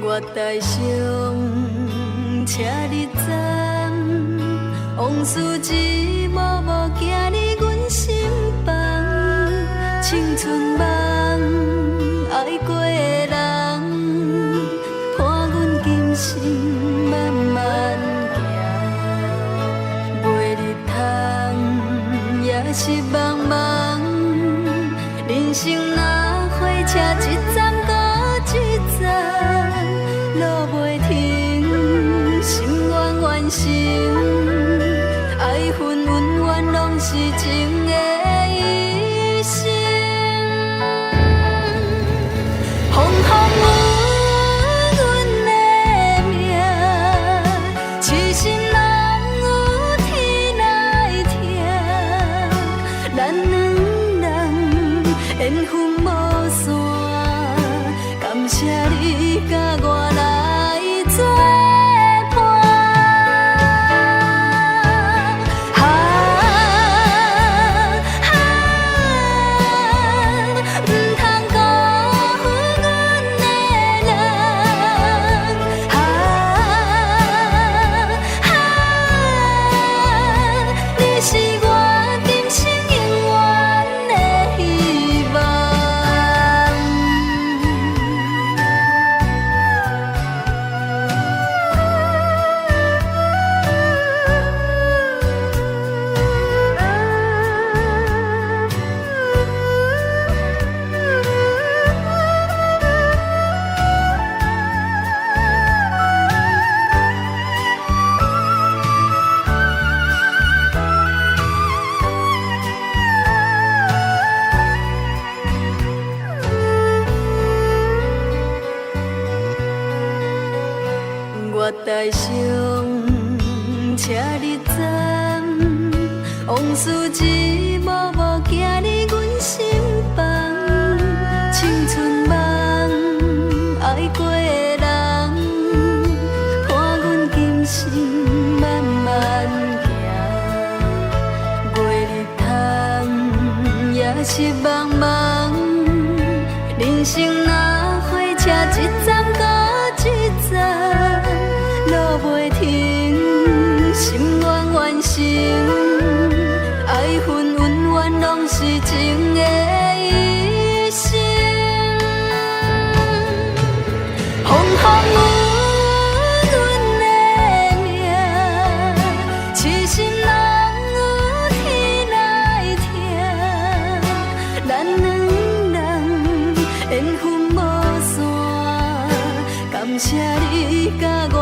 我台上车日站，往事一幕幕行入阮心房。青春梦，爱过的人，伴阮今生慢慢行。袂日通，也是茫茫，人生若火车一站搁一站。路袂停，心愿完成，爱恨恩怨拢是情的一生。风雨阮的命，痴心人有天来听，咱两人缘分无散，感谢你甲我。我台上车日站，往事一幕幕行入阮心房。青春梦，爱过的人，伴阮今生慢慢行。袂日通，也是茫茫，人生若火车一站搁一站。路袂停，心愿完成，爱恨恩怨拢是情的一生。风雨阮的命，痴心人有天来听，咱两人缘分无散，感谢你甲我。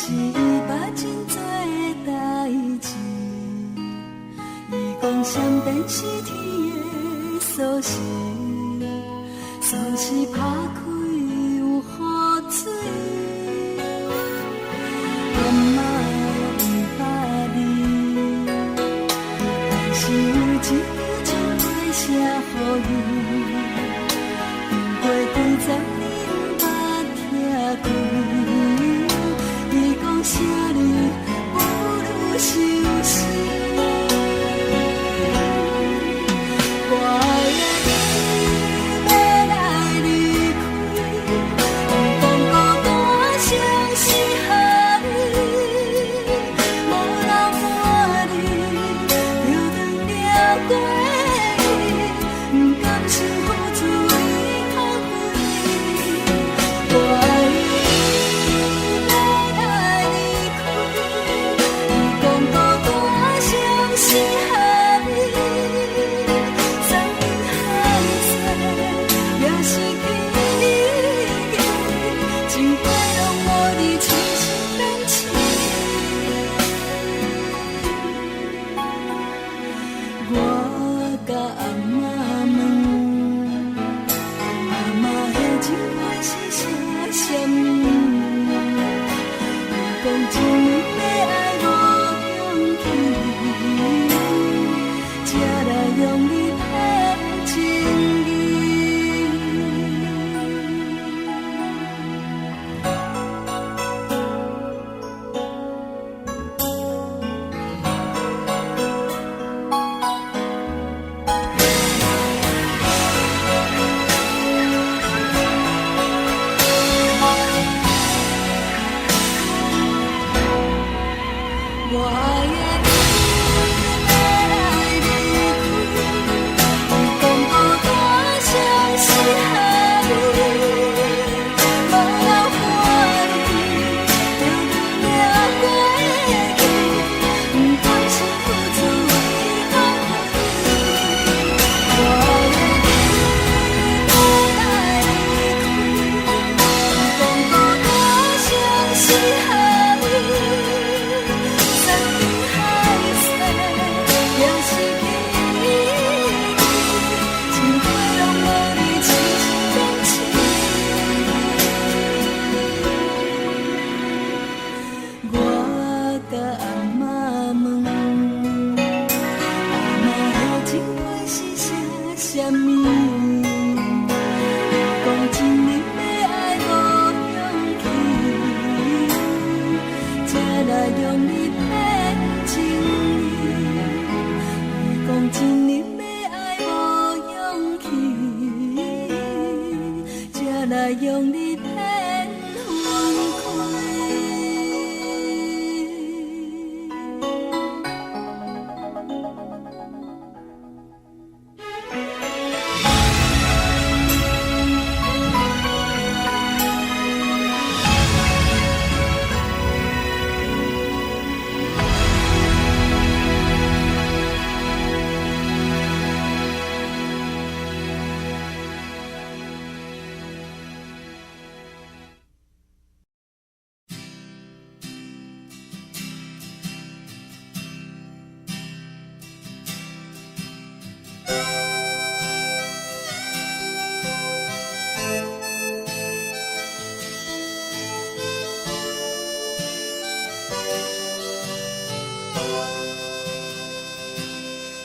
是伊捌真多代志，伊讲闪电是天的锁匙，锁匙打开有雨水。阿嬷毋捌你，但是有一句情话写予伊，经过200年捌听开。伊讲啥你不如相思。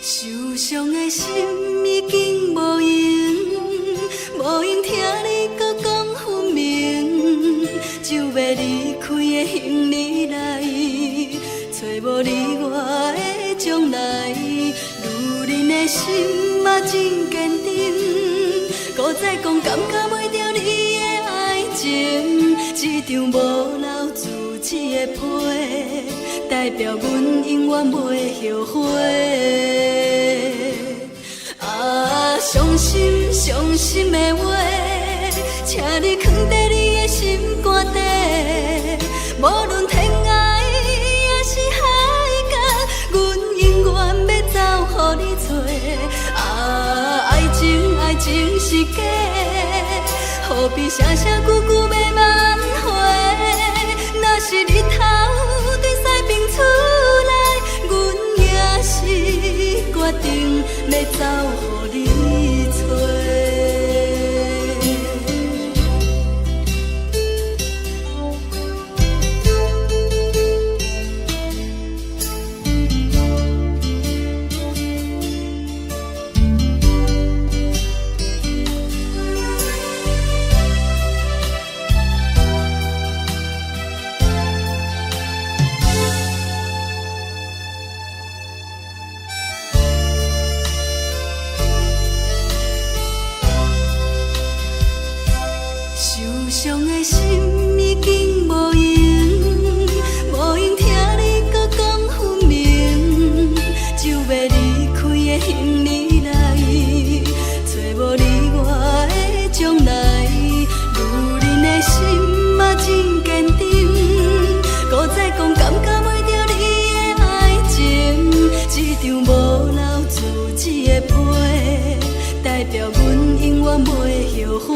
受伤的心已经无用，无用听你搁讲分明，就要离开的行李来，找无你我的将来。如恁的心嘛真坚定，搁再讲感觉袂着你的爱情，这张无留自己的批，代表阮永远袂后悔。伤心伤心的话，请你藏在你的心肝底。无论天涯也是海角，阮永远要走互你找。爱情爱情是假，何必声声句句要挽回？若是日头对西边出来，阮也是决定要走，予你找。伤的心已经无用，无用听你搁讲分明，就要离开的行李内，找无你我的将来。如恁的心嘛真坚定，搁再讲感觉袂着你的爱情，这张无留自己的批，代表阮永远袂后悔。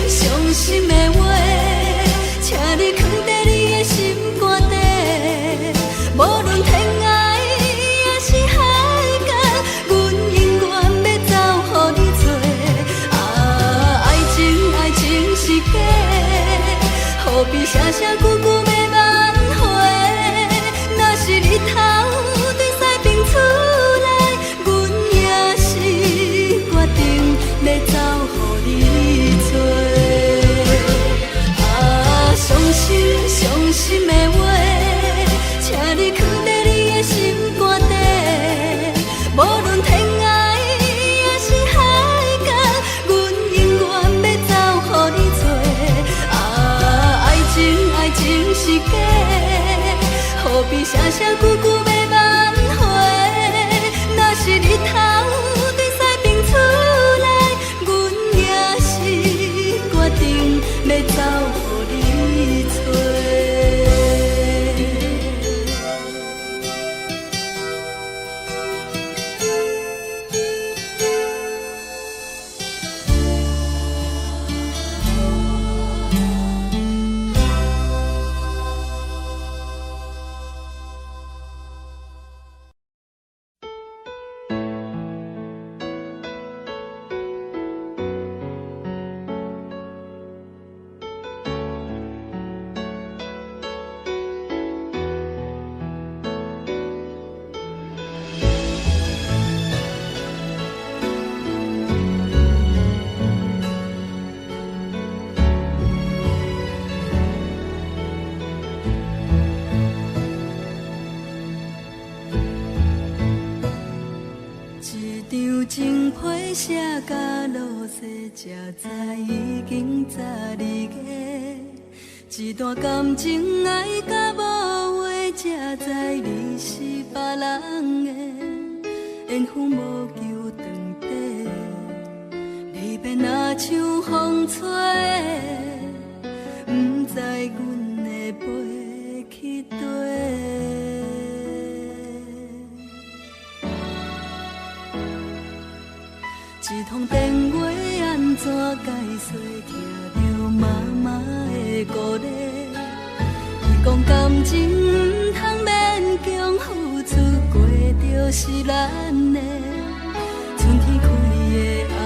伤心的话，请你藏在你的心肝底。无论天涯也是海角，阮永远要走，予你找。爱情是假，何必声声句句要挽回？若是日头对西边出来，阮也是决定要走，予你找。伤心的话，请你藏在你的心肝底。无论天涯也是海角，阮永远要走，予你找。爱情是假，何必声声句句要挽回？若是日头对西边出来，阮也是决定要走，予你找。情批写甲落雪，才知已经十二月。一段感情爱甲无话，才知你是别人的。缘分无求长短，离别若像风吹，不知阮会飞去佗。一通电话安怎解释？听着妈妈的鼓励，伊讲感情不通勉强付出，过着是咱的。春天开的红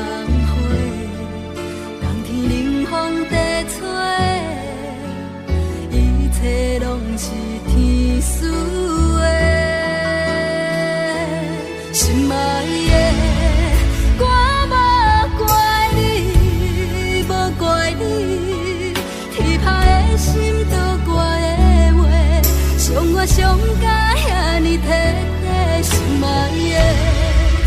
花，冬天冷风在吹，一切拢是天赐的。心爱的。伤我伤甲遐尼体体，心爱的。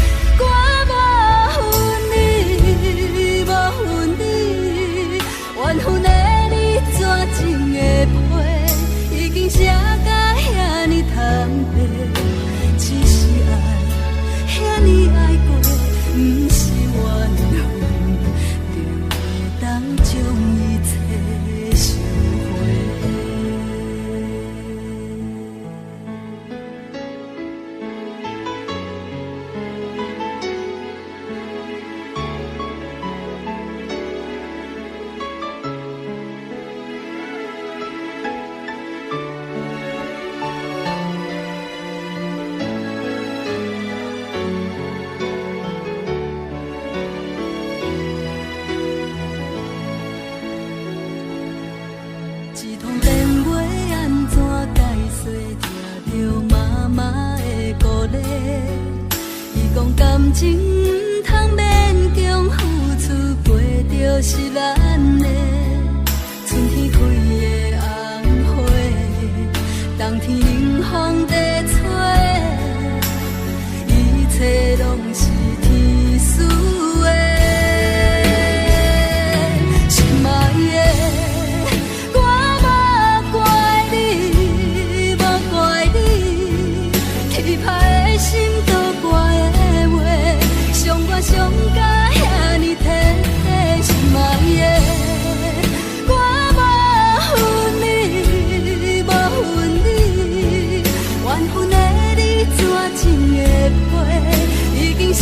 感情不通勉强付出，陪着是咱的。春天开的红花，冬天冷风在吹，一切拢是天赐的。心爱的，我无怪你，无怪你，气歹的心都怪的话，伤我伤甲遐尼体体。心爱的，我无恨你，无恨你，缘分的你怎情会背？已经写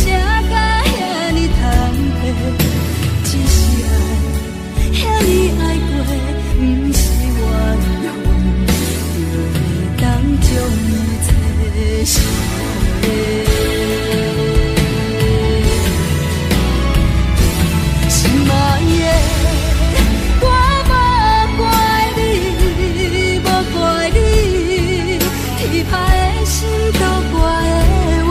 甲遐尼坦白，只是爱遐尼爱过，不是缘分，就会当将一切收回。心爱的，我无怪你，无怪你，天歹的心都怪的话，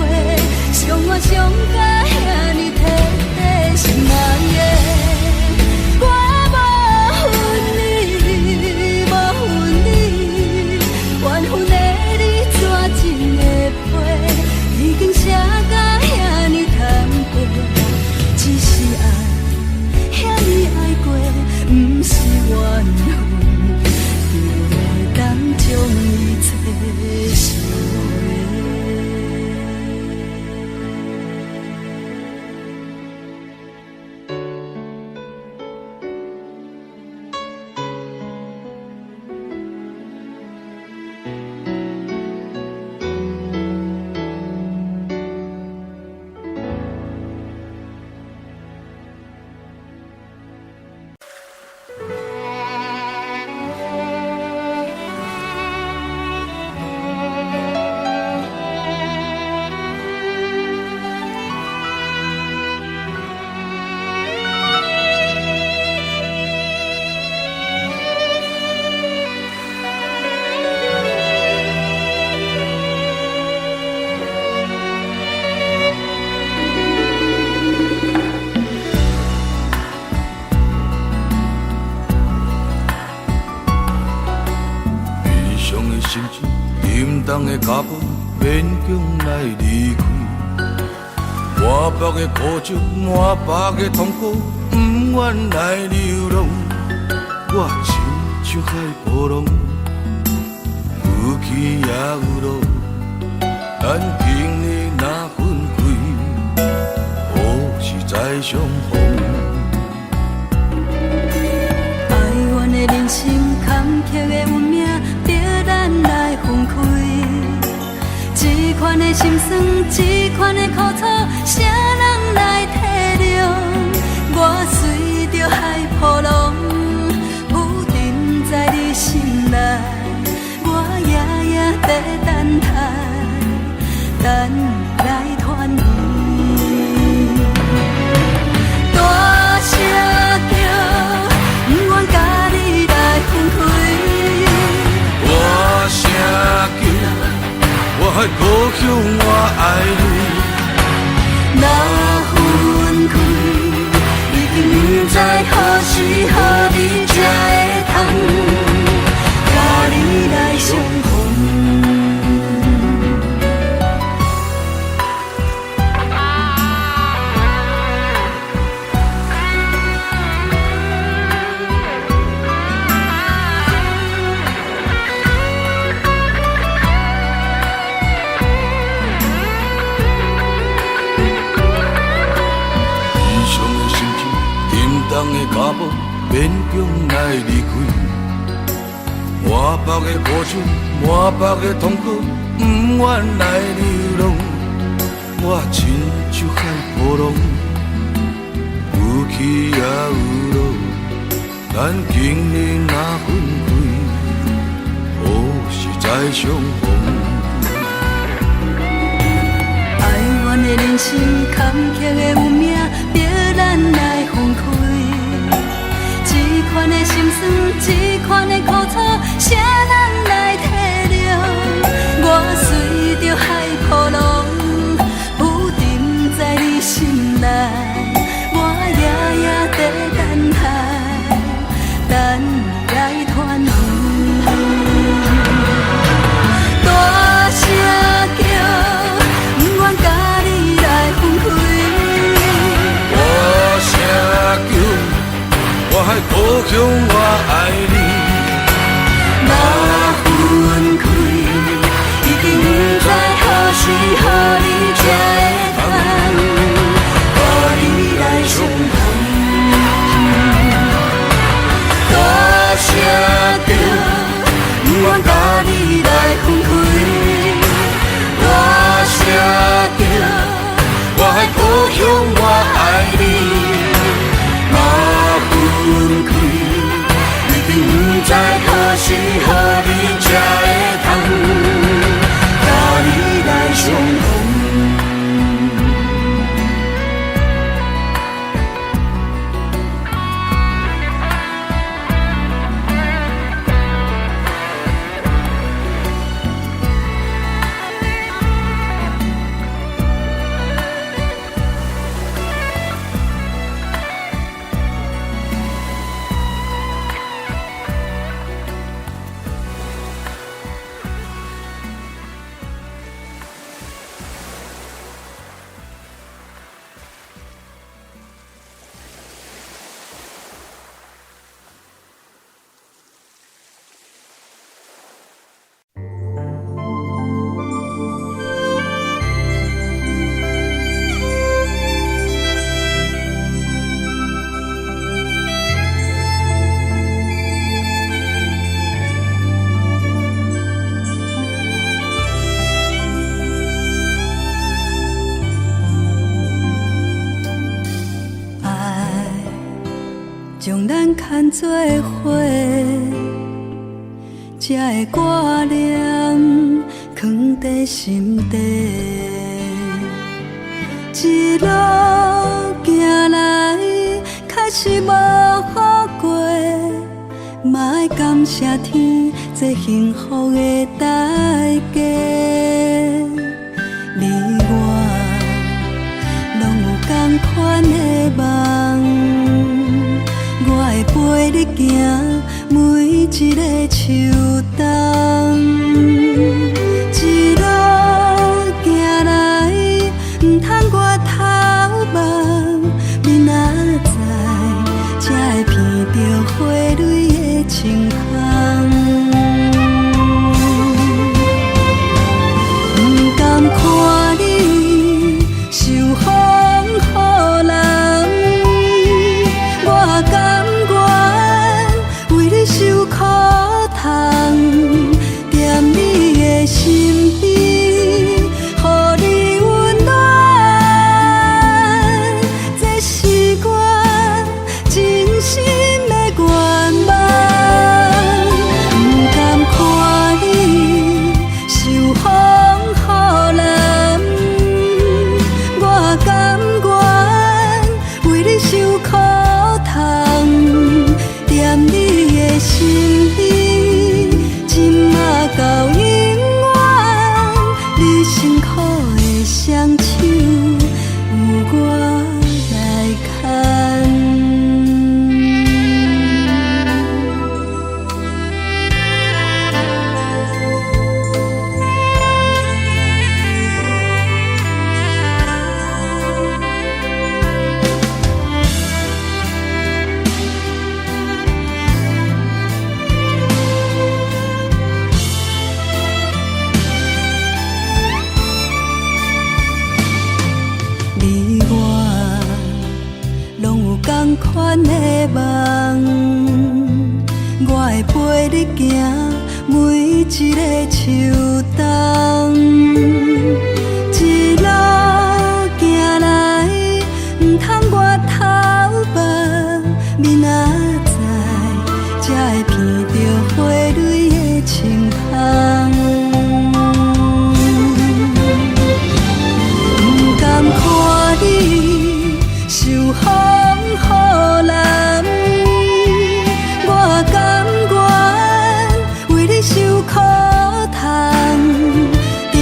伤我伤甲遐尼体体。心爱的，我无恨你，无恨你，缘分的你怎情会背？已经写甲遐尼坦白，只是爱遐尼爱过，不是缘分，就会当将一切收回。心情沉重的脚步，勉强来离开。满腹的苦酒，满腹的痛苦，不愿来流浪。我亲像海波浪，有起也有落。咱今日若分开，何时再相逢？哀怨的人生，坎坷的运命，逼咱来分开。这款的心酸，这款的苦楚，谁人来体谅？我随着海波浪，浮沉在你心内，我夜夜在等待，等来团圆。大声叫，不愿甲你来分开。大声叫，我还故乡我爱你。若分开，已经不知何时何地才会通，甲你来相逢。重的脚步，勉强来离开。满腹的苦酒，满腹的痛苦，不愿来流浪。我亲像海波浪，有起也有落。咱今日若分开，何时再相逢？哀怨的人生，坎坷的运命，逼咱来分开。这款的心酸，这款的苦楚，谁人来体谅？我随着海波浪，浮沉在我还故乡我爱你。若分开，一定不知何时何日才会通，带你来相逢。大声着，不愿甲你来分开。大声着，我还故乡我爱你。若分开，一定不知何时何日才会通，甲你来相逢。将咱牵做伙，才会挂念藏在心底。一路行来，确实无好过，嘛要感谢天，这幸福的代价。你我拢有同款的梦。我会陪你行每一个秋冬，一路行来，唔通我头望，明仔载才会闻到花蕊的清香。唔甘看你受风雨淋，我甘愿为你受苦痛，踮你的身边，予你温暖。这是我真心的愿望。不甘看你受风雨淋，我甘愿为你受苦痛，踮你的身边，今仔到永远，你辛苦的双手有我来牵。你我拢有同款的梦，我会陪你行每一个秋冬，一路行来，唔通我头望，明仔载才会闻到花蕊的清香。不甘看你受风雨淋，我甘愿为你受苦痛，踮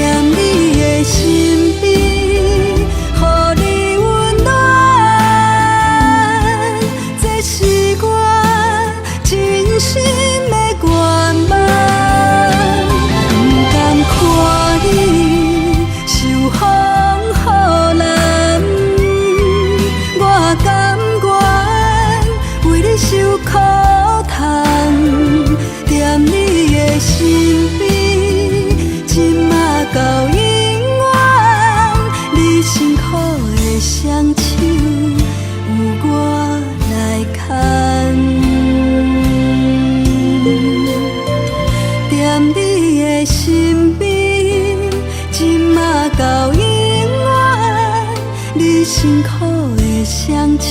双手，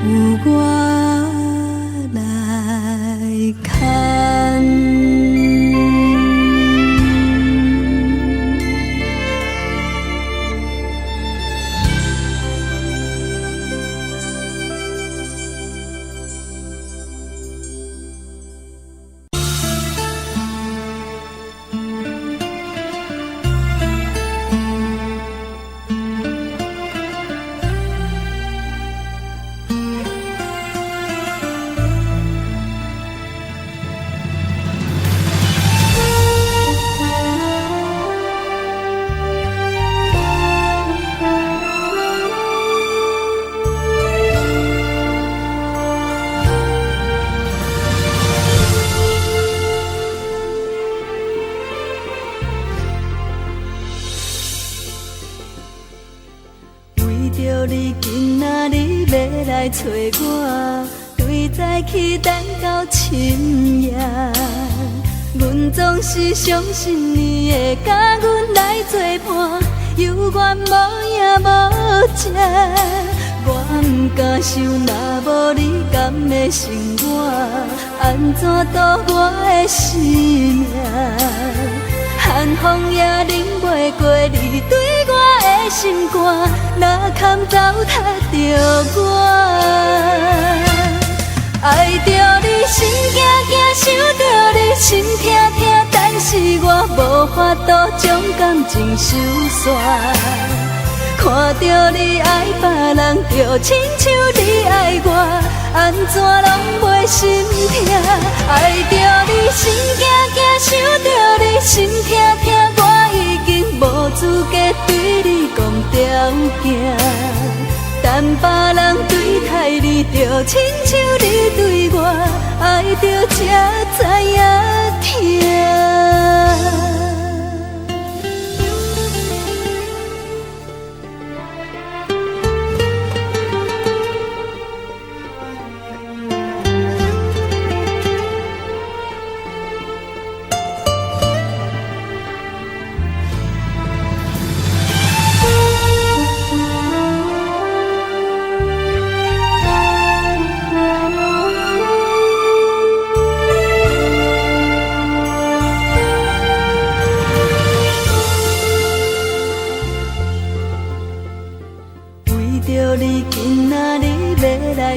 有我来牵。找我，对早起等到深夜，阮总是相信你会甲阮来作伴，犹原无影无迹。我不敢想，若无你甘的生活，安怎度我的生命？寒风也忍袂过你对我的心肝，哪堪糟蹋着我？爱着你心惊惊，想着你心痛痛，但是我无法度将感情收煞。看着你爱别人，就亲像你爱我，安怎拢袂心痛？爱着你心惊惊，想着你心痛痛，我已经无资格对你讲条件。但别人对待你，就亲像你对我，爱着才知影疼。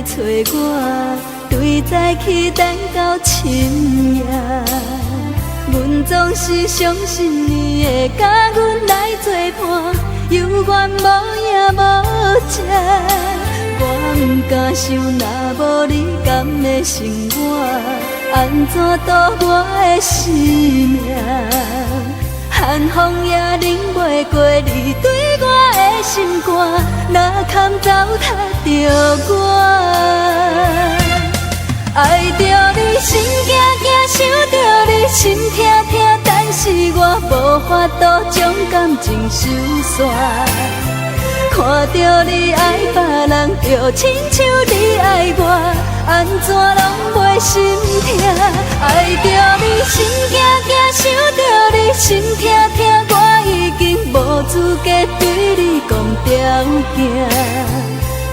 找我，对早起等到深夜，阮总是相信你会甲阮来作伴，犹原无影无迹。我不敢想，若无你甘的生活，安怎度我的生命？寒风也忍袂过你对我的心肝，哪堪糟蹋着我？爱着你心惊惊，想着你心痛痛，但是我无法度将感情收煞。看着你爱别人，就亲像你爱我，安怎拢袂心痛？爱着你心惊惊，想着你心痛痛，我已经无资格对你讲条件。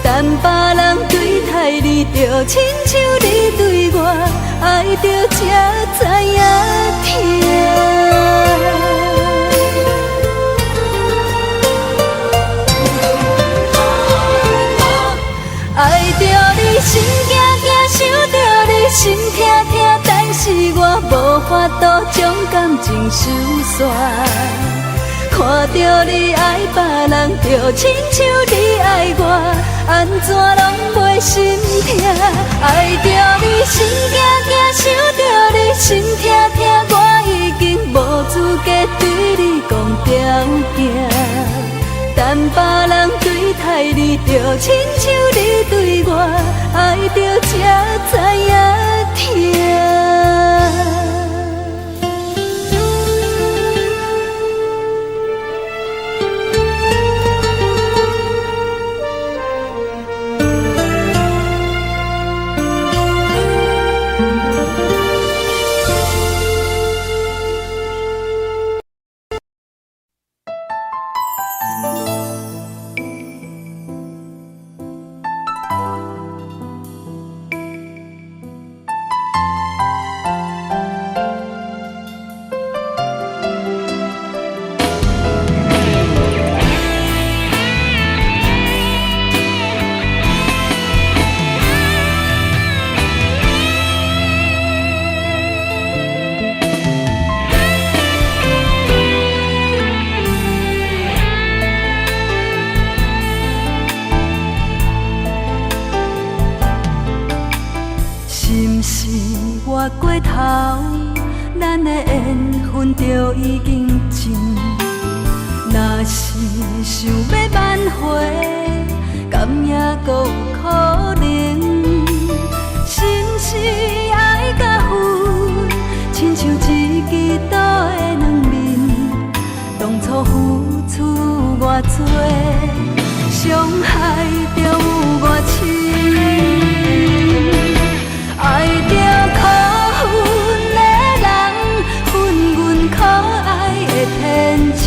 但别人对待你，就亲像你对我，爱着才知影疼。爱着你心惊惊，想着你心痛痛，但是我无法度将感情收煞。看着你爱别人，就亲像你爱我，安怎拢袂心痛？爱着你心惊惊，想着你心痛痛，我已经无资格对你讲条件。但别人对待你，就亲像你对我，爱着才知影疼。活过头，咱的缘分就已经尽。若是想要挽回，敢也搁有可能？心是爱甲恨，亲像一支刀的两面。当初付出偌多，伤害着有偌深。爱着可恨的人，恨阮可爱的天真，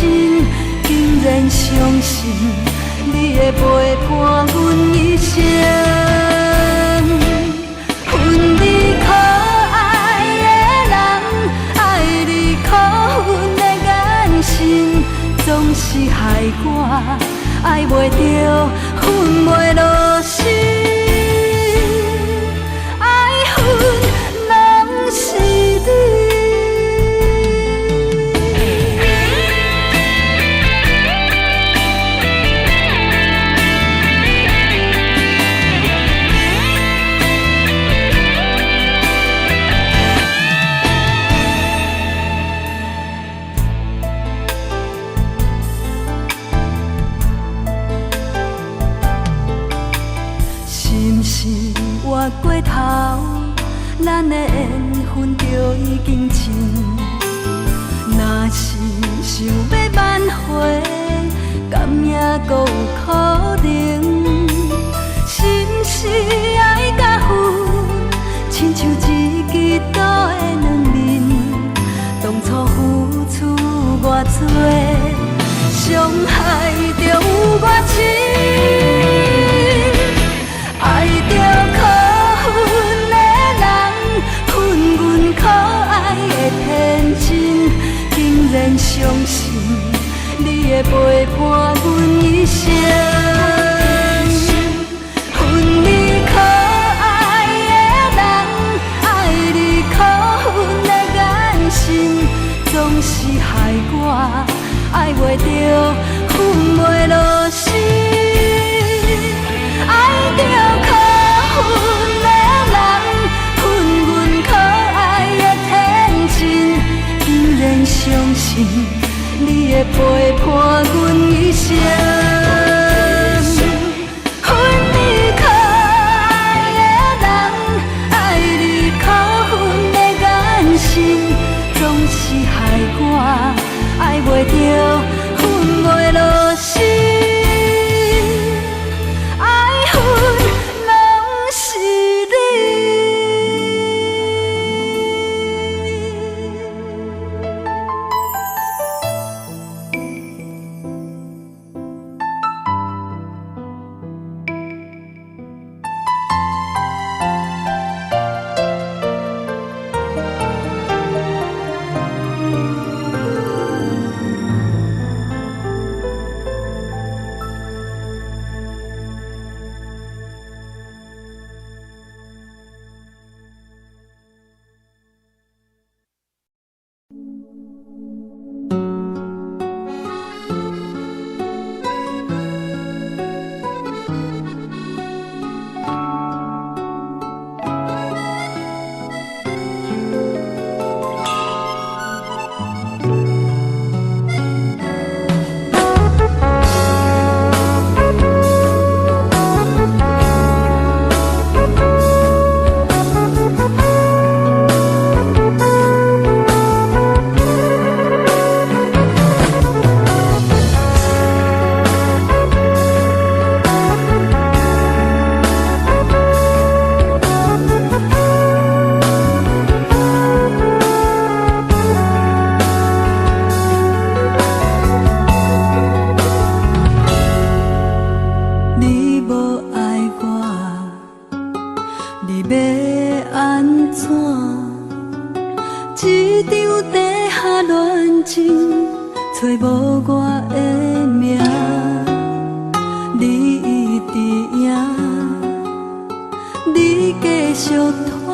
竟然相信你会陪伴阮一生。恨你可爱的人，爱你可恨的眼神，总是害我爱袂着，恨袂落心。拢是你。心是活过头，咱的缘分就已经尽。若是想要挽回，敢也搁有可能？心是爱甲恨，亲像一支刀的两面。当初付出偌多，伤害着有偌深。爱着可恨的人，恨阮可爱的天真，竟然相信你会陪伴阮一生。恨你可爱的人，爱你可恨的眼神，总是害我爱袂着，恨袂落心。爱着可恨的人，恨阮可爱的天真，竟然相信你会陪伴阮一生。恨你可爱的人，爱你可恨的眼神，总是害我爱袂着，恨袂落心。找无我的名，你一直赢，你继续拖，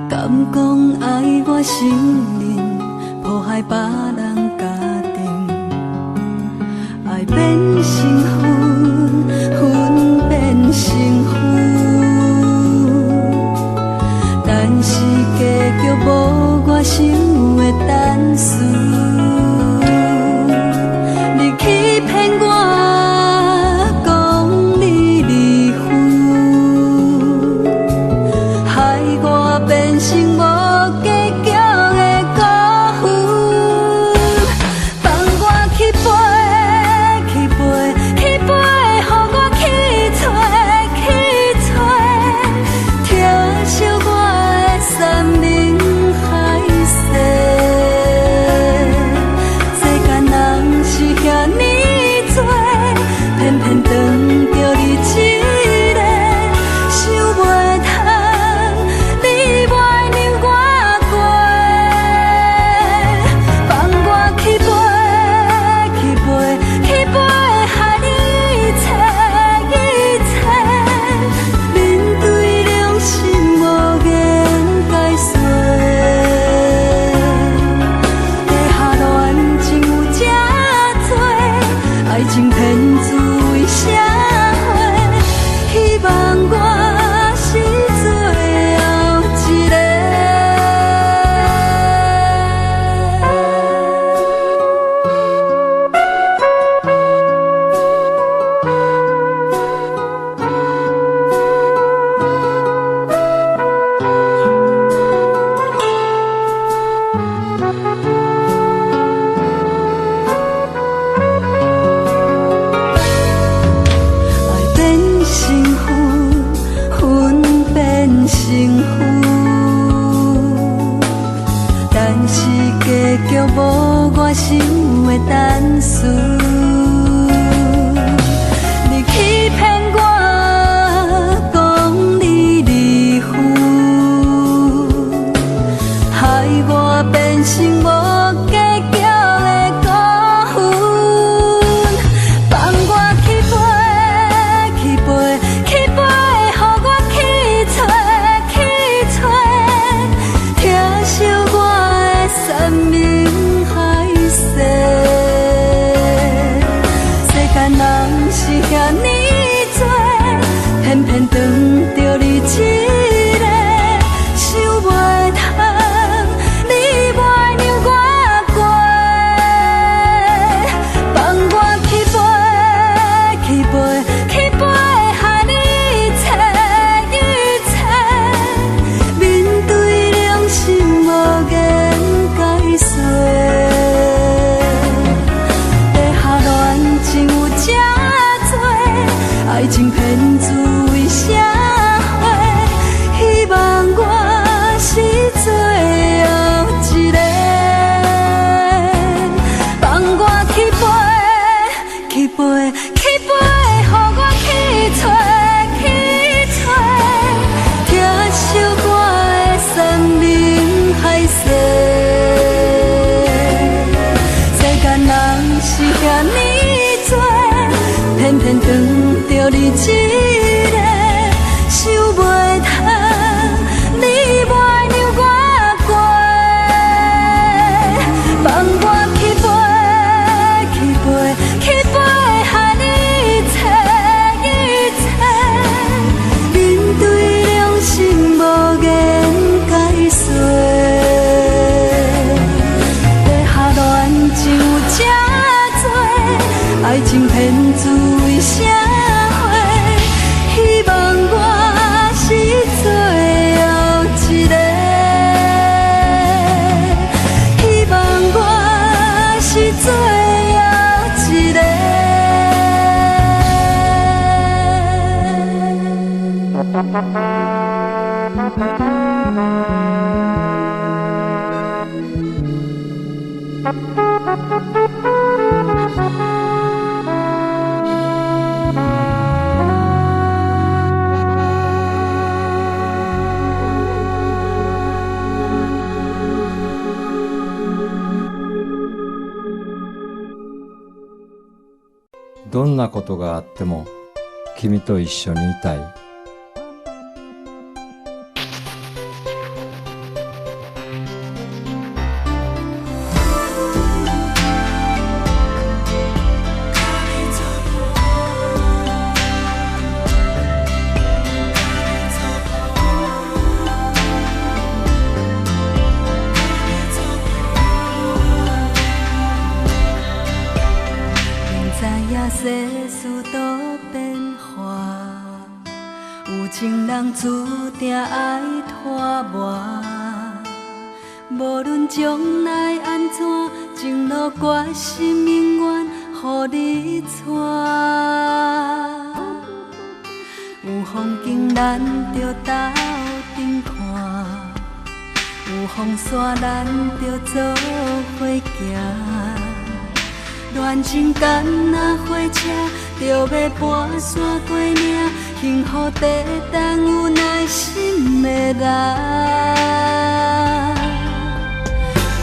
敢讲爱我心灵，破坏别人家庭，爱变成恨，恨变成负，但无我想的等事。你欺骗我，讲你离婚，害我变成无结局的孤魂。放我去飞，去飞，去飞，予我去找，去找，听惜我的山盟海誓。世间人是遐尼多，偏偏当着你一个，想袂通，你袂让我过。放我去飞，去飞，去飞，害你一切一切，面对良心无言解说。地下恋情有这多，爱情骗子为社会，希望我是最后一个。爱变成恨，恨变成负，但是结局无我想的等事。你欺骗我，讲你离婚，害我变成无结局的孤魂。放我去飞，去飞，去飞，予我去找，去找，听惜我的山盟海誓。世间人是遐尼多，偏偏当着你一个，想袂通，你袂让我过。放我去飞，去飞，去飞，害你一切一切，面对良心无言解说。地下恋情有这多，爱情骗子为社会，希望我是最后一个。放我去飞，去飞，去飞，予我去找，去找，听惜我的山盟海誓。世间人是遐尼多，偏偏当着你一个，想袂通，你袂让我过。放我去飞，去飞，去飞，害你一切一切，面对良心无言解说。地下恋情有这多，爱情骗子为社会，希望我是最后一个，希望我是最后一个。どんなことがあっても君と一緒にいたい。有情人注定爱拖磨，无论将来安怎，情路决心命运予你带。有风景咱着斗阵看，有风沙咱着做伙行。恋情敢若火车，着要跋山过岭，幸福地等有耐心的人。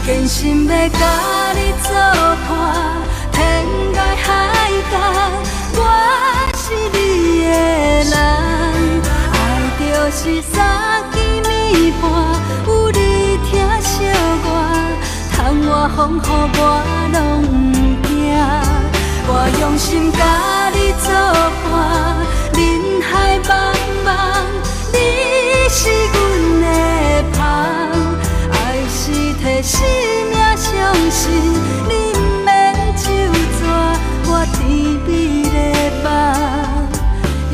坚心要甲你作伴，天涯海角，我是你的人。爱就是三更暝半，有你疼惜我，窗外风雨我拢不惊。我用心甲你作伴，人海茫茫，你是阮的旁。爱是替生命相信，你不免就绝，我甜蜜的梦，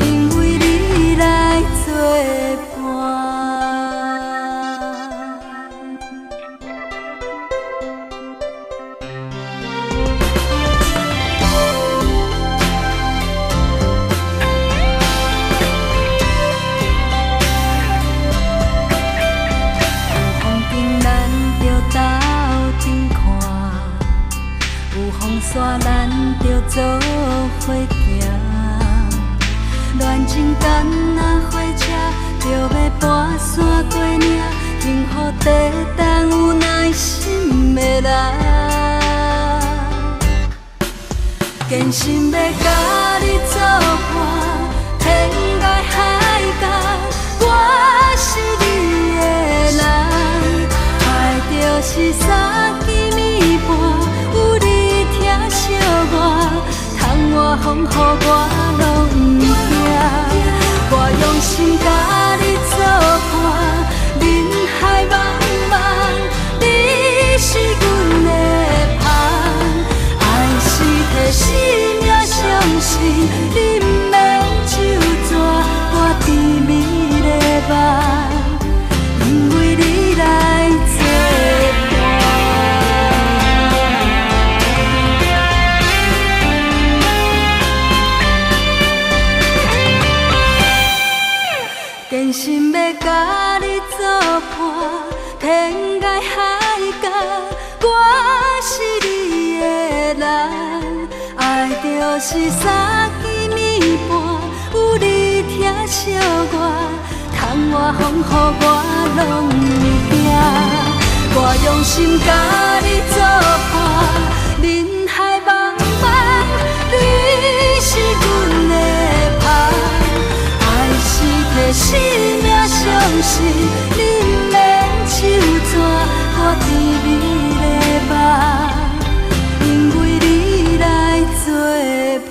因为你来作伴。山咱着做伙行，恋情敢若火车，着要跋山过岭，幸福地等有耐心的人。坚心要甲你作伴，天涯海角，我是你的人。爱就是三更暝半，有你疼惜我，窗外风雨我拢不惊。我用心甲你作伴，人海茫茫，你是阮的旁。爱是替生命相信，你不免就绝，我甜蜜的梦，因为你来作伴。坚心要甲你作伴，天涯海角，我是你的人。爱就是三更暝半，有你疼惜我，窗外风雨我拢不惊。我用心甲你作伴，人海茫茫，你是阮的旁。爱是替生命相信，你不免就绝，我甜蜜的梦，因为你来作伴。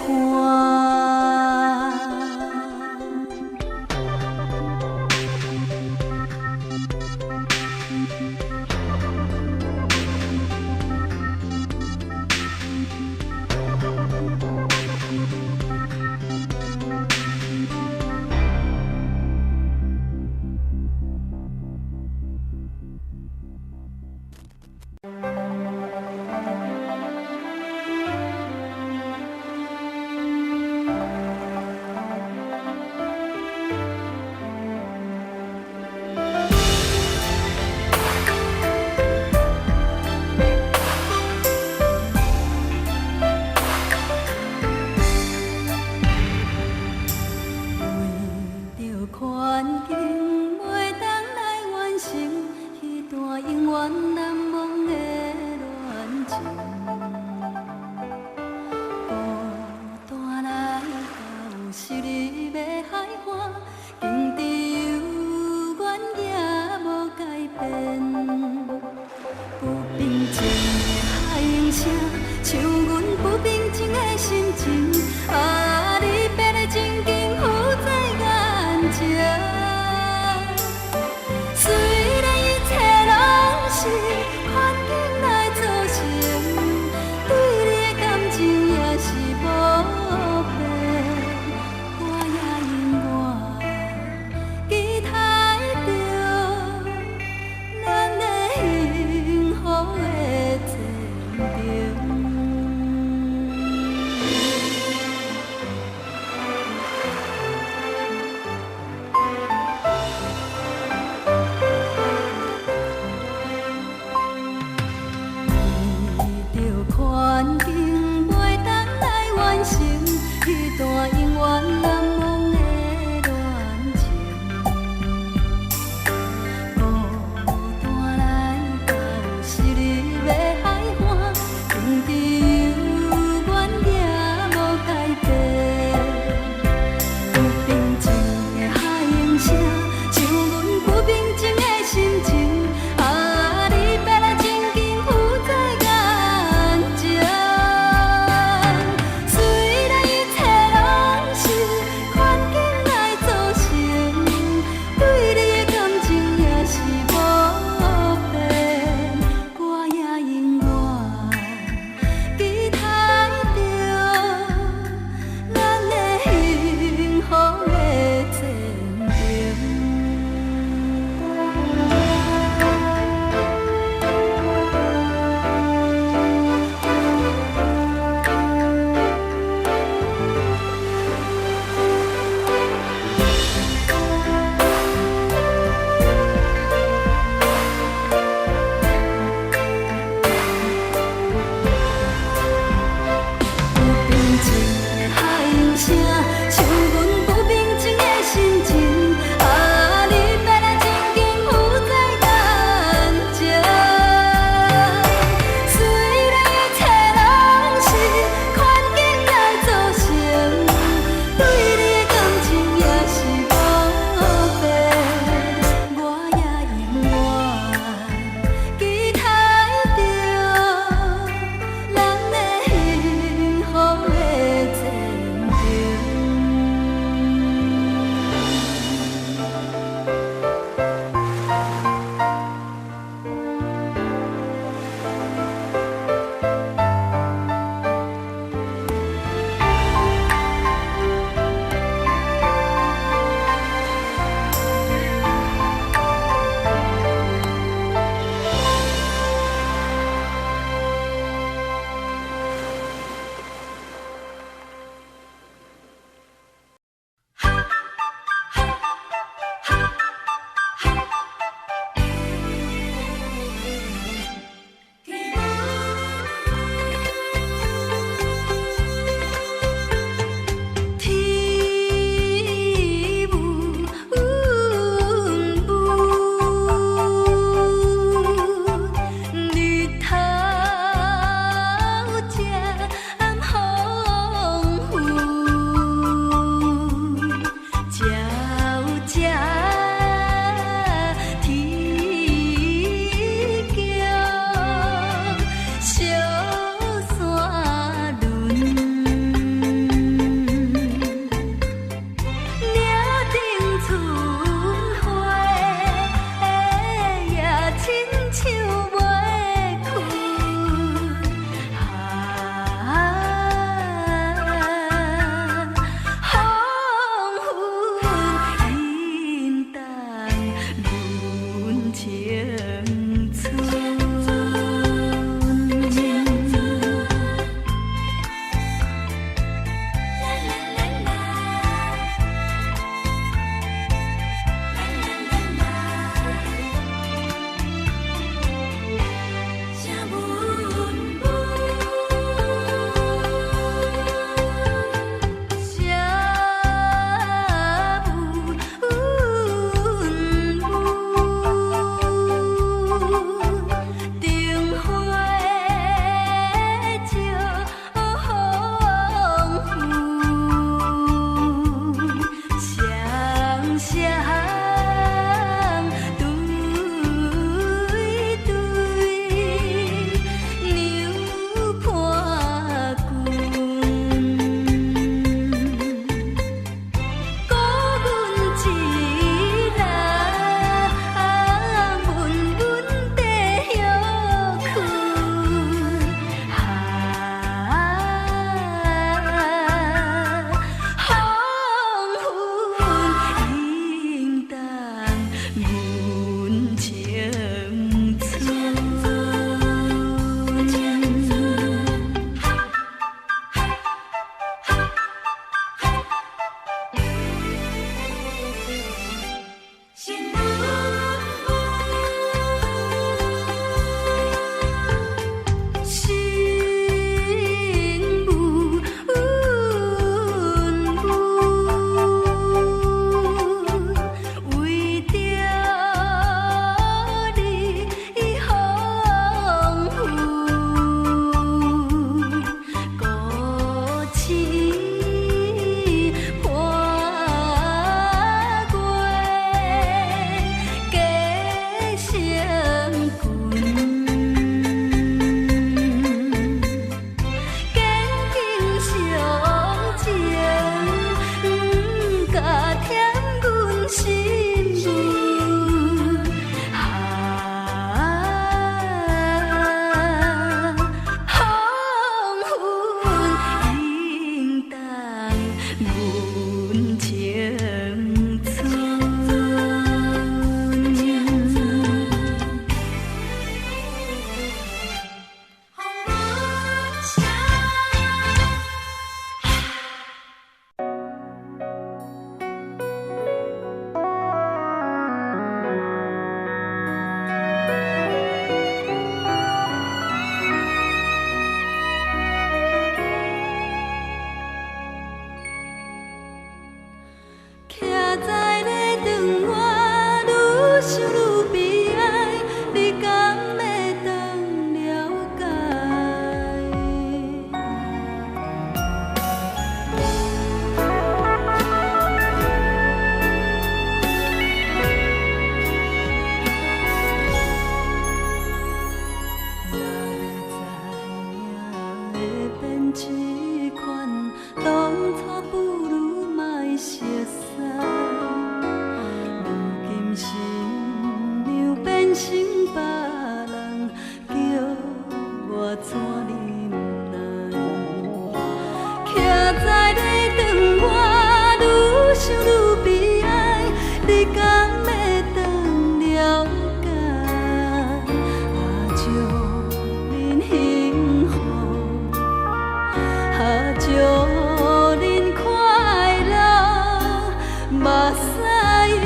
屎已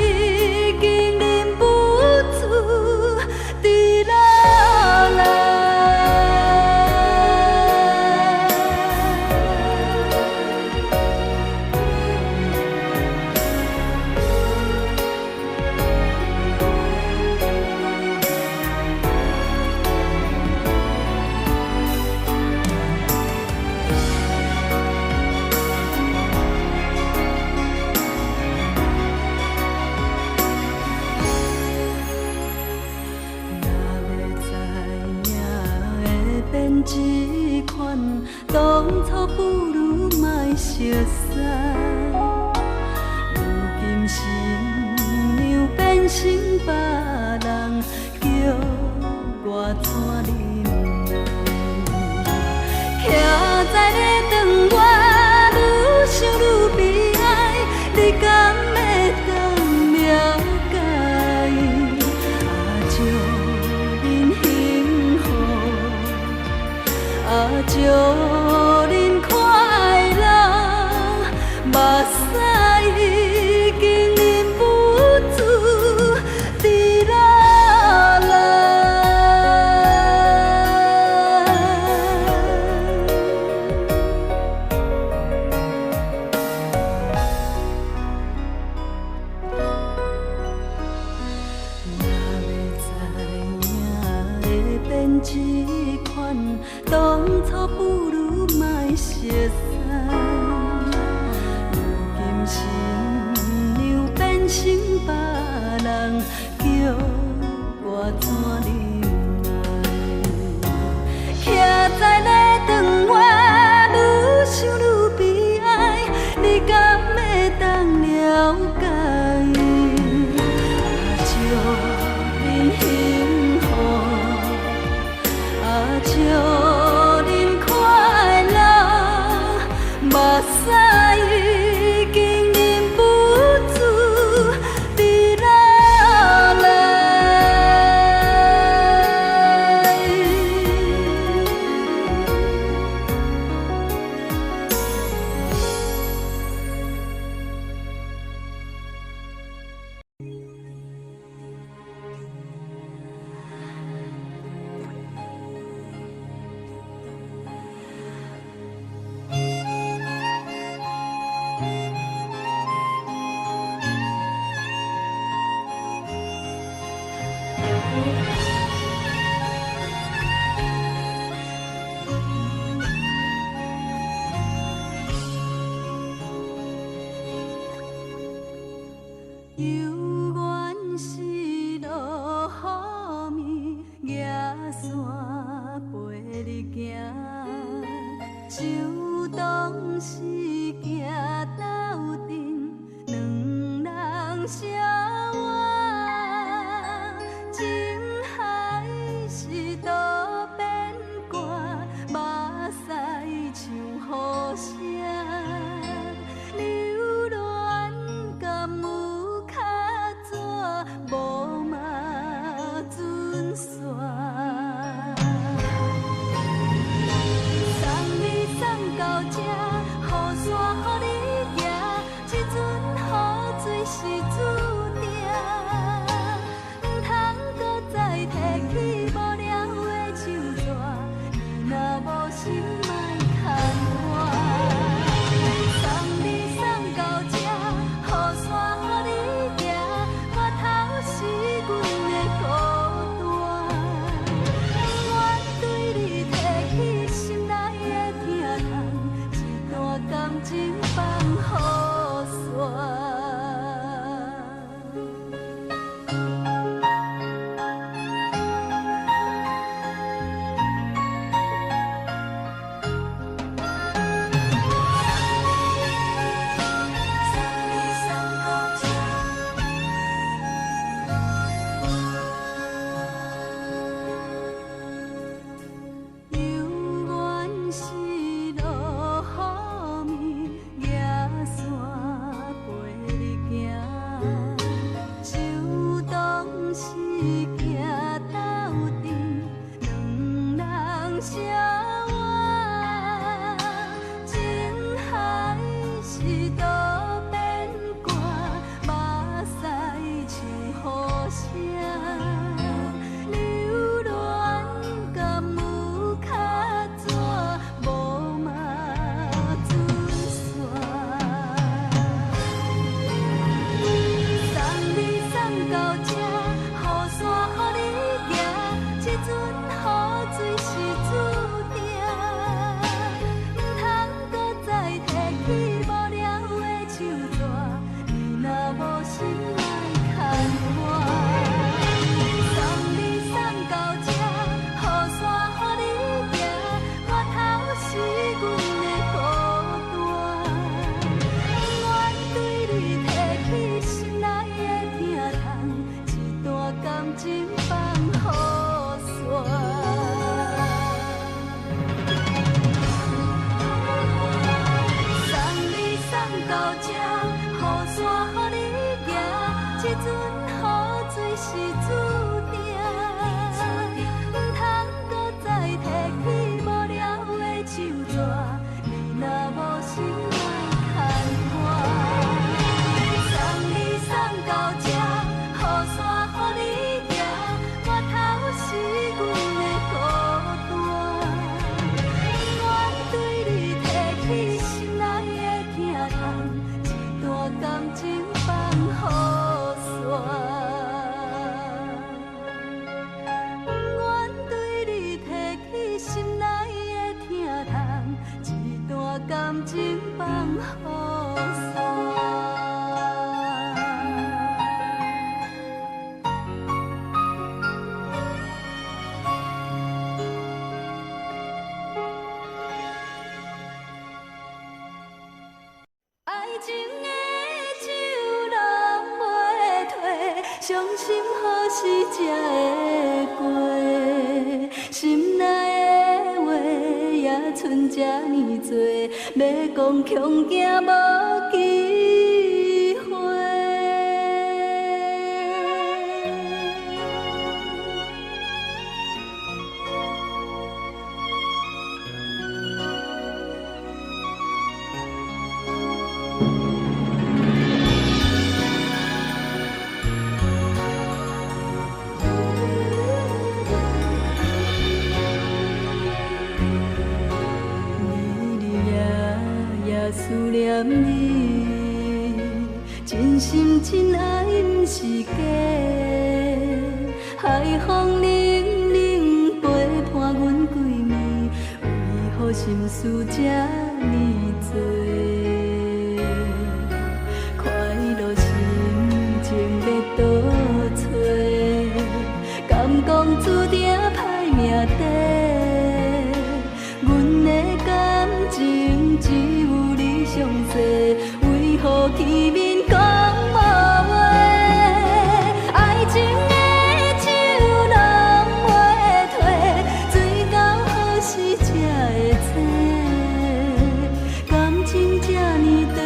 经忍不住滴落来。这款当初不如莫熟悉，如今心样变成别人，叫我怎忍耐？徛在咧窗外，愈想愈悲哀，你敢会当了解？啊，祝恁幸福。祝恁快乐，目屎已经忍不住滴落来。若要知影会变这款。当初不如莫熟悉，如今心样变成别人，叫我怎忍耐？徛在咧窗外，愈想愈悲哀，你敢会当了解？祝恁幸福，祝恁快乐，目屎已经忍不住滴落来。有缘是落雨暝，野山陪你行，就当是行斗阵，两人相偎，情海是多变卦，目屎像雨声。留恋敢有这阵雨水是注定，唔通搁再提起无聊的手纸，你若无心来牵我，送你送到这，雨伞予你行，我头是阮的孤单，我对你提起心内的疼痛，一段感情放雨伞。我对你提起心内的疼痛，一段感情放雨伞。爱情的酒拢袂退，伤心何时才会过？心内的话也剩这呢多，要讲恐惊无机会。思念你，真心真爱不是假，海风冷冷陪伴阮几暝，为何心事这呢多？快乐心情要倒找，敢讲注定歹命底，阮的感情只有你上多，为何见面讲无话？爱情的酒拢袂退，醉到何时才会醒？感情这呢长，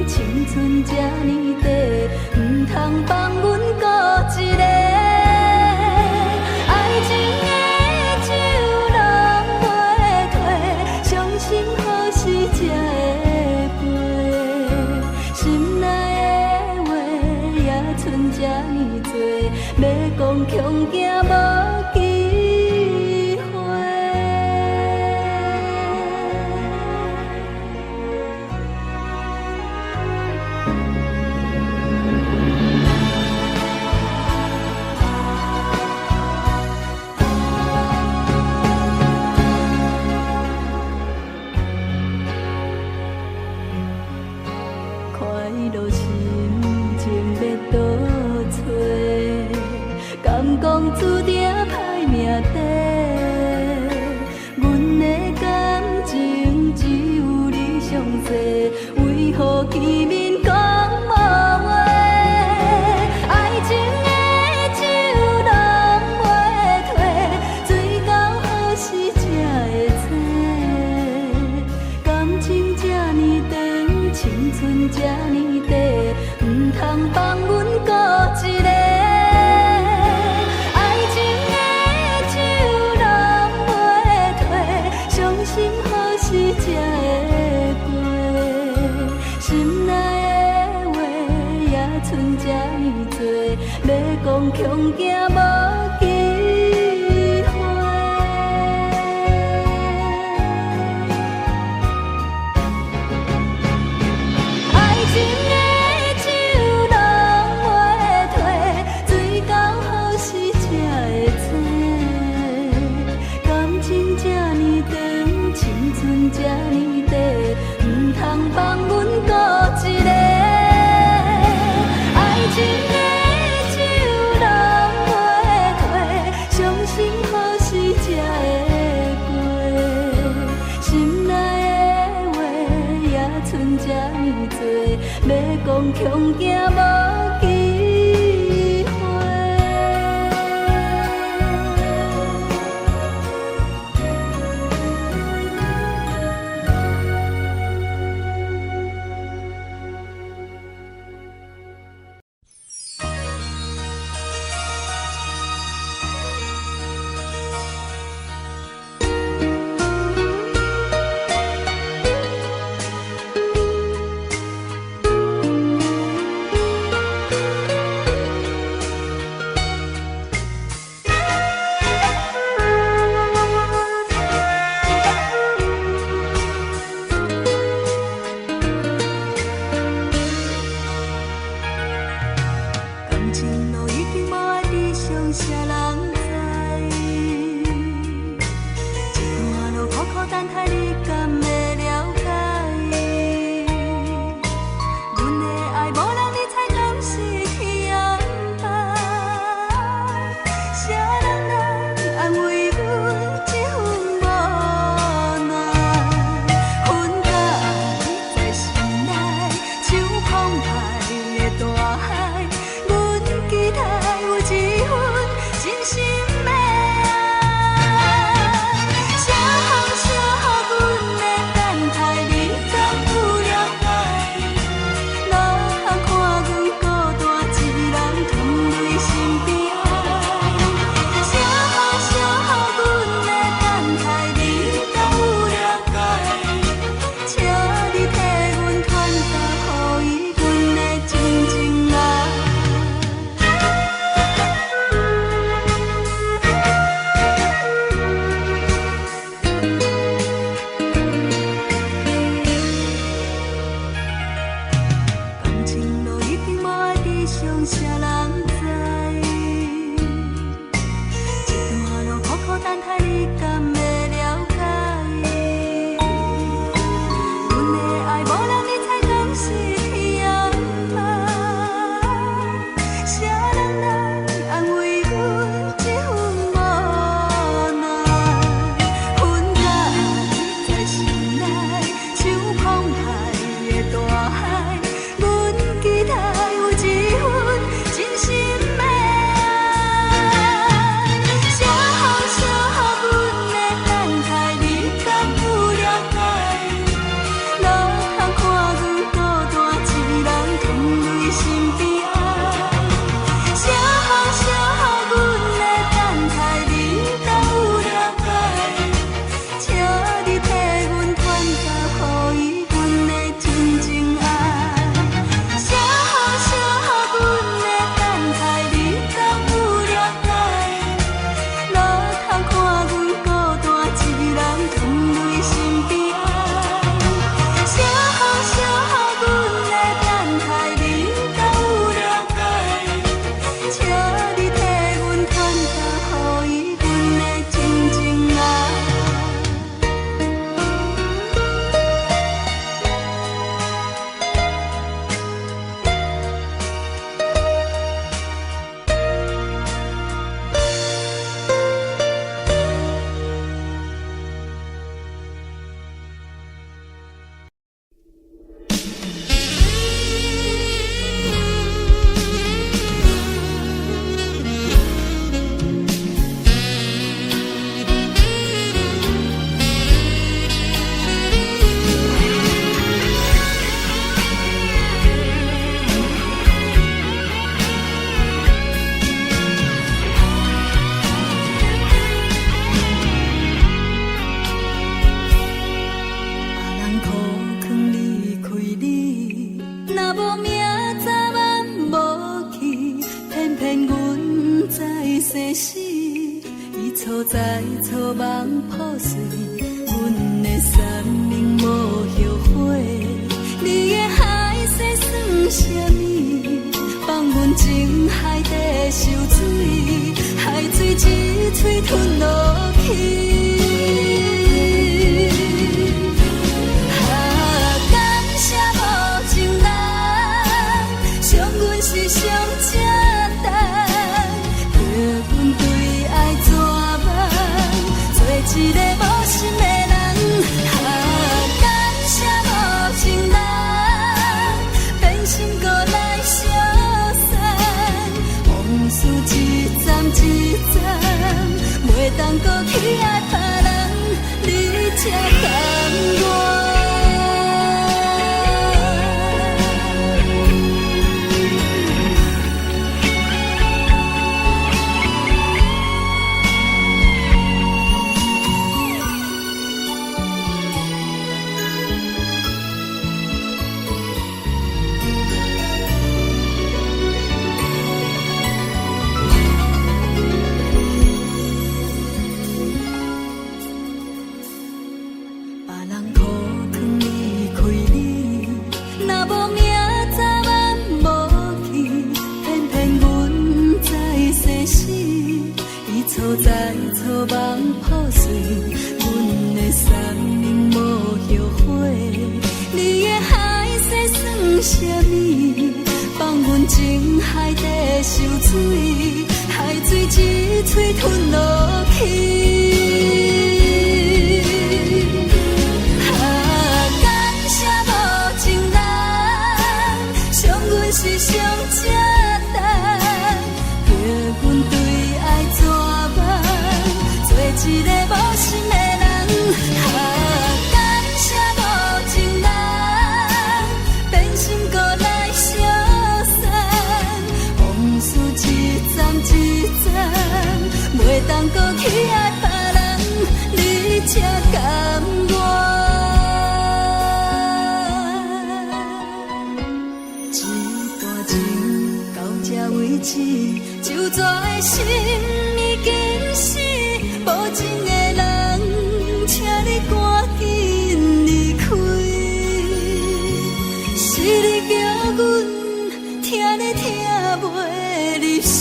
青春这呢短，唔通放阮孤一个。爱情的酒拢袂退，伤心何时才会过？心内的话也剩这呢多，要讲恐惊无机会。快乐心情要倒找，敢讲注定歹命底？阮的感情只有你上多，为何见面讲无话？爱情的酒拢袂退，醉到何时才会醒？感情这呢长，青春这呢短，唔通放阮孤一个。爱情的酒拢袂退，伤心何时才会过？心内的话也剩这呢多，要讲恐惊无机会。爱情的酒拢袂退，醉到何时才会醒？感情这呢长，青春这呢短，唔通放阮孤一个。爱情的酒拢袂退，啥人知？一段路苦苦等待，你敢会了解？阮的爱无人理睬，敢是去安排？啥人来安慰阮这份无奈？分甲你在心内，像澎湃的大海。阮期待有一份真心的爱。啥阮会等待，你敢有了解？哪通看阮孤单一人吞泪心边爱？啥阮会等待，你敢有了解？请你替阮传达，予伊阮的真情爱。感情路已经无爱悲伤，啥人知？一段路苦苦等待，你敢会了解？阮的爱无人理睬，敢是去安排？啥人来安慰阮这份无奈？分甲你在心内，像澎湃的大海。阮期待有一份真心的爱。啥阮会等待，你敢有了解？哪通看阮孤单一人吞泪心边爱？啥阮会等待，你敢有了解？请你替阮传达，予伊阮的真情爱。啥阮会等待，你敢有了解？哪通看阮孤单一人吞泪心边爱？啥阮会等待，你敢有了解？请你替阮传达，予伊阮的真情爱。别人苦劝离开你，若无明早晚无去，偏偏阮在世事，伊错在错梦破碎，阮的生命无后悔。你的海誓算什么？放阮情海底受水，海水一嘴吞落去。感谢无情人，伤阮是上正重，叫阮对爱绝望，做一个无心的人。感谢无情人，变心搁来相送，往事一站一站，袂当搁去爱别人，你才甘愿。所在草木破碎，阮的生命无后悔。你的海誓算什么？放阮情海底受水，海水一嘴吞落去。感谢无情人，伤阮是上正重，叫阮对爱绝望，做一个无心的人。感谢无情人，变心搁来相送，往事一站一站，袂当搁去爱别人，你才甘愿。一段情到这为止，就绝的心已经死，无情的人，请你赶紧离开。是你叫阮听你听袂入心。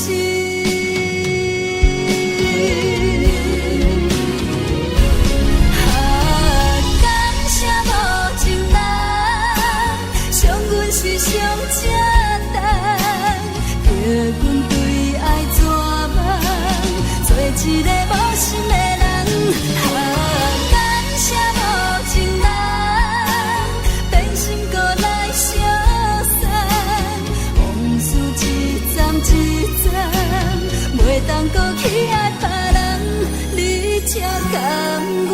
感谢无情人，伤阮是上正重，叫阮对爱绝望，做一个无心的人。感谢无情人，变心搁来相送，往事一站一站，袂当搁去爱别人，你才甘愿。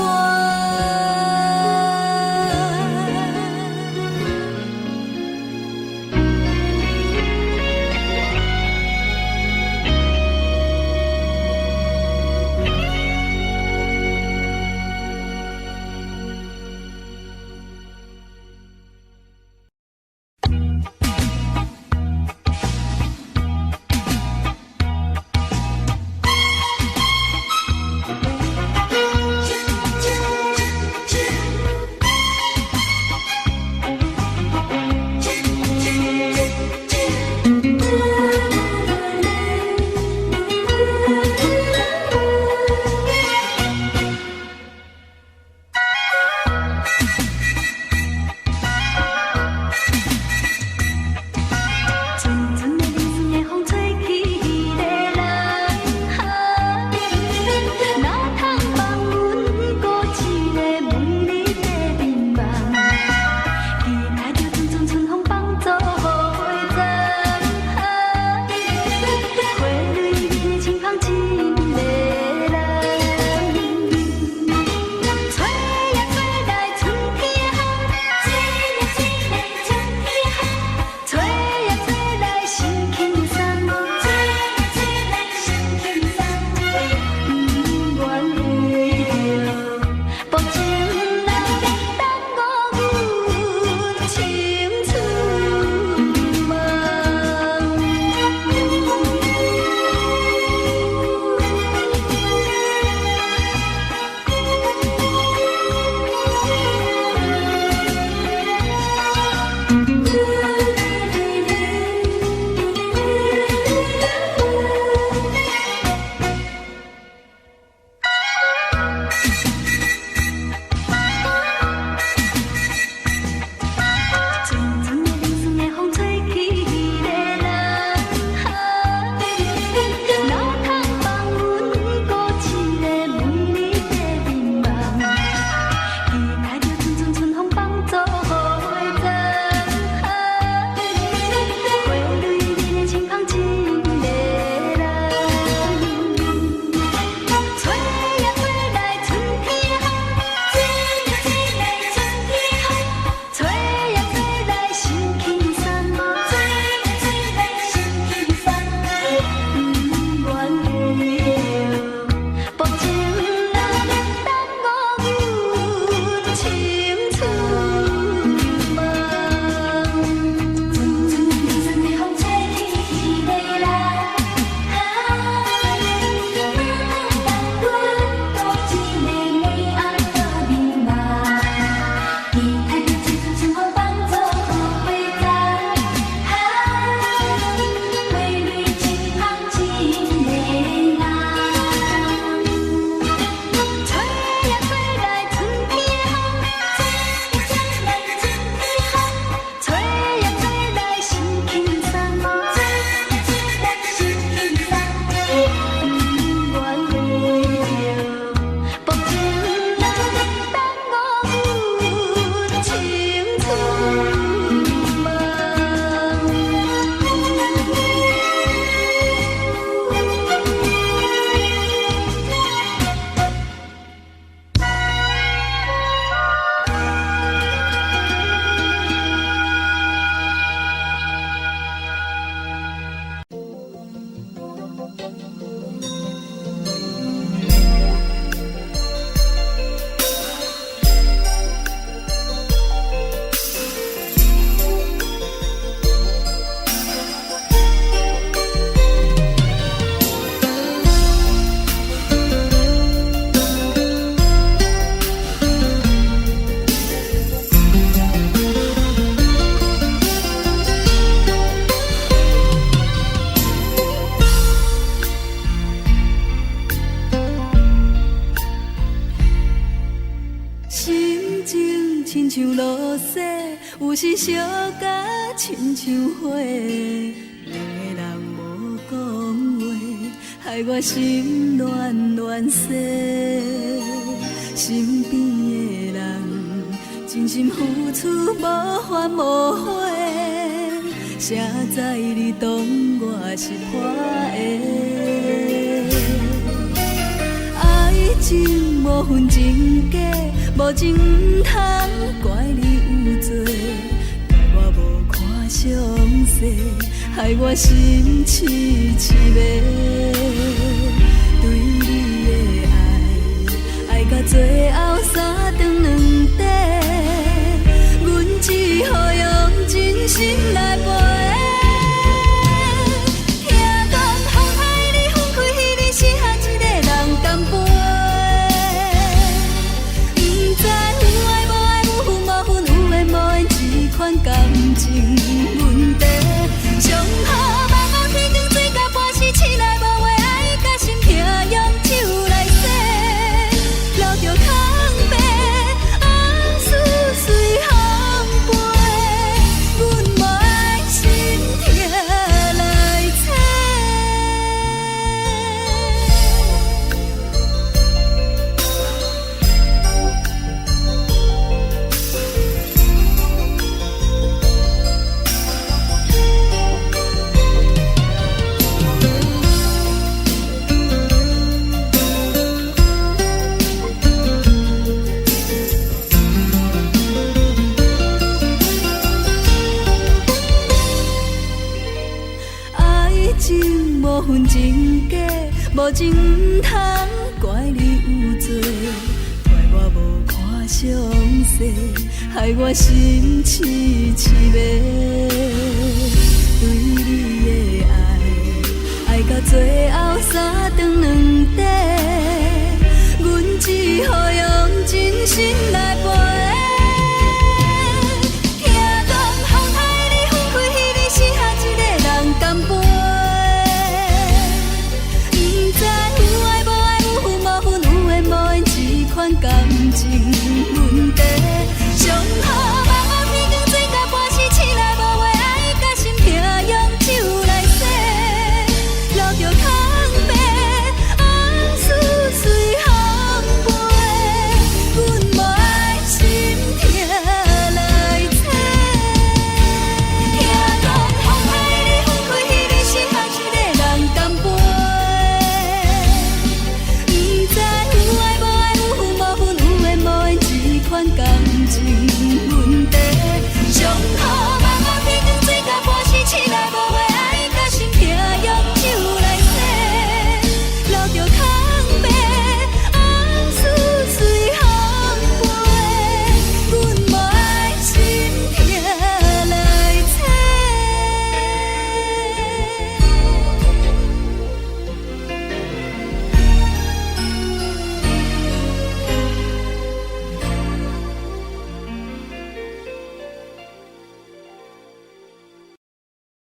有时相甲亲像火，两个人无讲话，害我心乱乱世。身边的人真心付出无怨无悔，谁知你当我是破的？爱情无分真假，无情不通怪你有罪，怪我无看详细，害我心痴痴迷。对你的爱，爱到最后三顿两地，阮只好用真心来陪。听讲风海里分开，彼日是下一个人甘陪。不知有爱无爱，有分无分，有缘无缘，这款感情问题。上好望我天光水甲半时，醒来无话，爱甲心痛，用手来洗，留着空白，往事随风飞，阮无爱心痛来找。爱情无分真假，无情不通怪你有罪，怪我无看详细，害我心痴痴迷。对你的爱，爱到最后三